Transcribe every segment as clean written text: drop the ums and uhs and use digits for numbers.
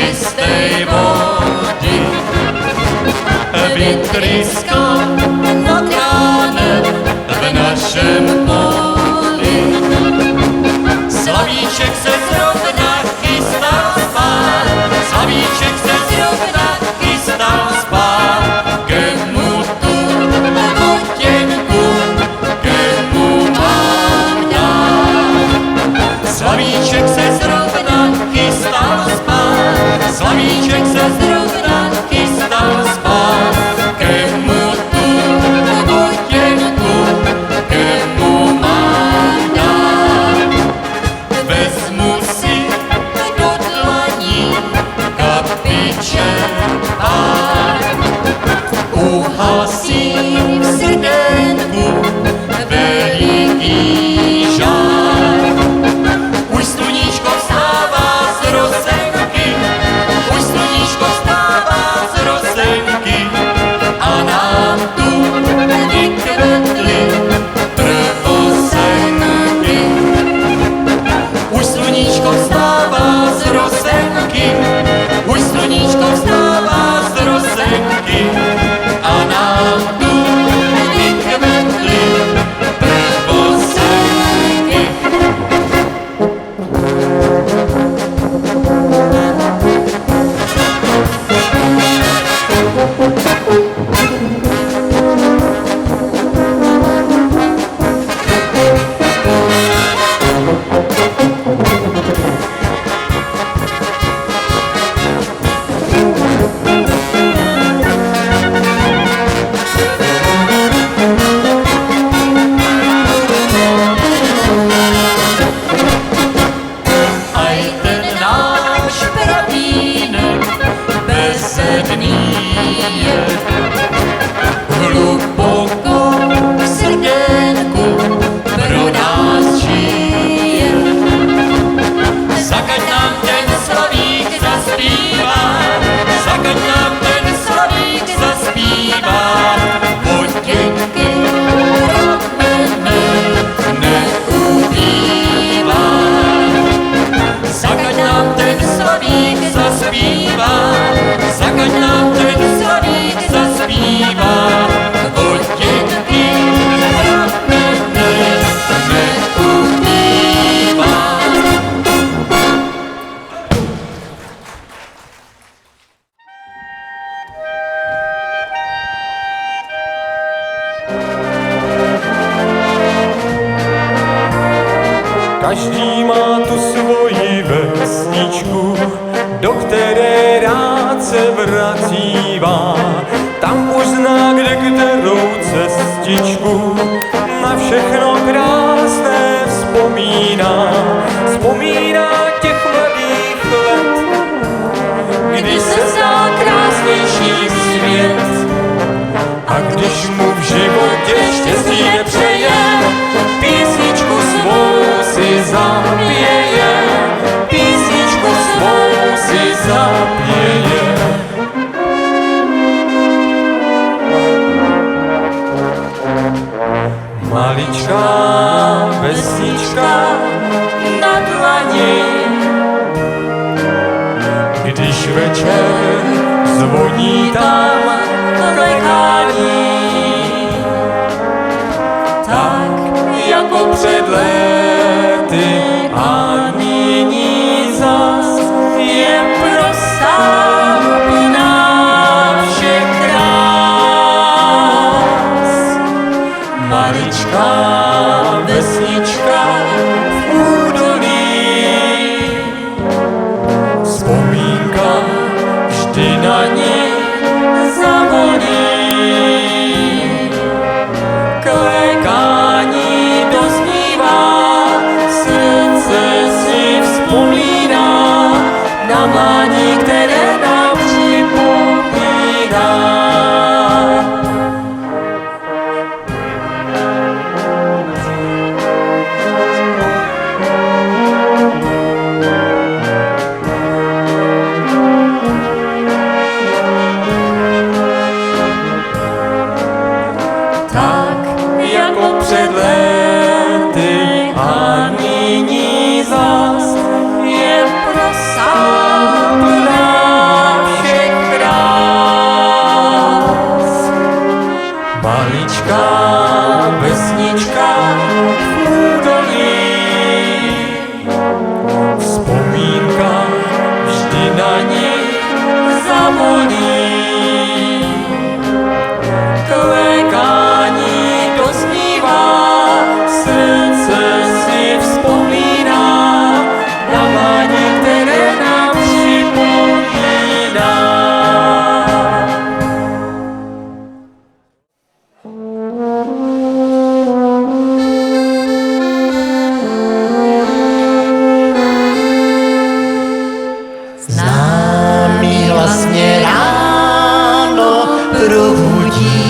čistej vody. Vytryska nad ránem v našem poli. Slavíček se zrovna chystal spát, Slavíček se zrovna chystal spát. Kemu tu potěnku, kemu mám dát. Slavíček se zrovna chystal spát, Slavíček se zrovna chystal spát. Kemu tu potěnku, kemu mám dát. Vezmu si do dlaní kapiček pár, uhasím v srdenku veliký žár. Už sluníčko vstává z rozenky, už sluníčko vstává z rozenky a nám tu vykvetly prvosenky. Už sluníčko vstává z rozenky, už sluníčko vstává z rozenky a nám tu vykvetly prvosenky. Aj ten náš pravínek bezedný je, hluboko v srdenku pro nás žije. Zakaď nám ten slavík zaspívá, zakaď nám ten slavík zaspívá. Potěnky ramene neubývá. Zakaď nám ten slavík zaspívá, zakaď nám ten slavík zaspívá. Potěnky ramene neubývá. Každý má tu svoji vesničku, do které rád se vracívá. Tam už zná kde kterou cestičku, na všechno krásné vzpomíná. Vzpomíná těch mladých let, kdy se zdá krásnější svět. A když mu v životě štěstí nepřeje, písničku svou si zapěje, písničku svou si zapěje. Maličká vesnička na dlani, když večer zvoní tam klekání, tak jako před léty a nyní zas je prostá plná všech krás. Maličká vesnička v údolí, vzpomínka vždy na ní zabolí. Klekání doznívá, srdce si vzpomíná na mládí, které nám připomíná. Nyní zas je prosá plná na nich zabolí. Klekání doznívá, srdce si vzpomíná na mládí, které nám připomíná. Známý vlastně ráno probudí,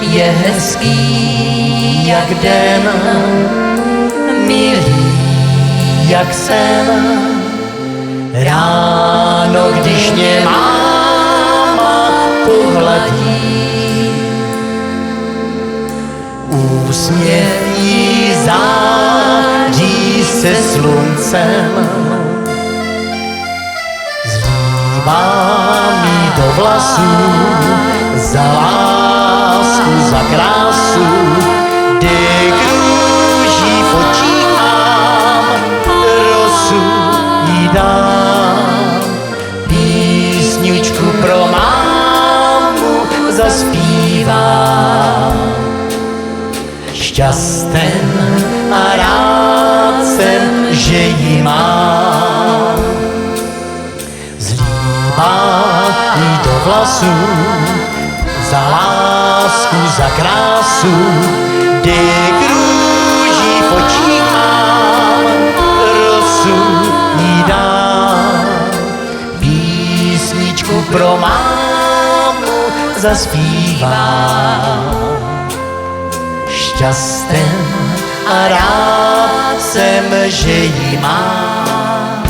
je hezký jak den, milý jak sen. Ráno, když mě máma pohladí, úsměv jí září se sluncem. Zlívá mi do vlasů za lásku, za krásu, kdy krouží v očích mám, rosu jí dám. Písničku pro mámu zaspívám. Šťasten a rád jsem, že ji mám. Zlívá jí do vlasů za lásku, za krásu, kdy krouží v očích mám, rosu jí dám. Písničku pro mámu zaspívám. Šťasten a rád jsem, že ji mám.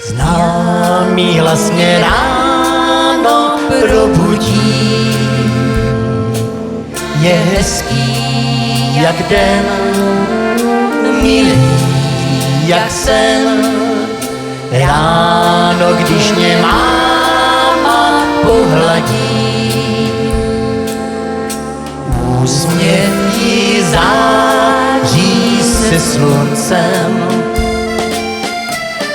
Známý hlas mě ráno probudí, je hezký jak den, milý jak sen. Ráno, když mě máma pohladí, úsměv jí září se sluncem.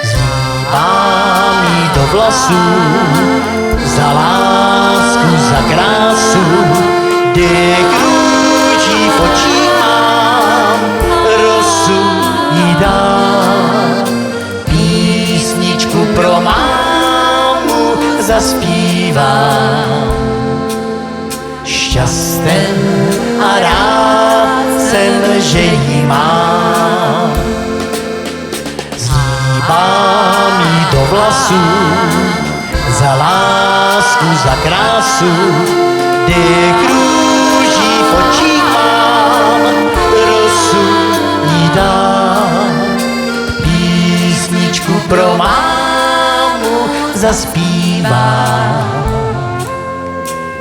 Zlívá mi do vlasů za lásku, za krásu, kdy krouží v očích mám, rosu jí dám. Písničku pro mámu zaspívám. Šťasten a rád jsem, že ji mám. Zlívá mi do vlasů za lásku, za krásu, kdy krouží v očích mám, rosu jí dám. Písničku pro mámu zaspívám.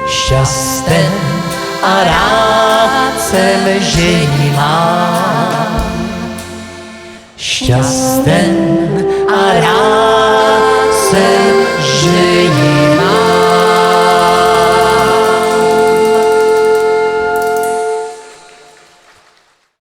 Šťasten a rád jsem, že ji mám. Šťasten a rád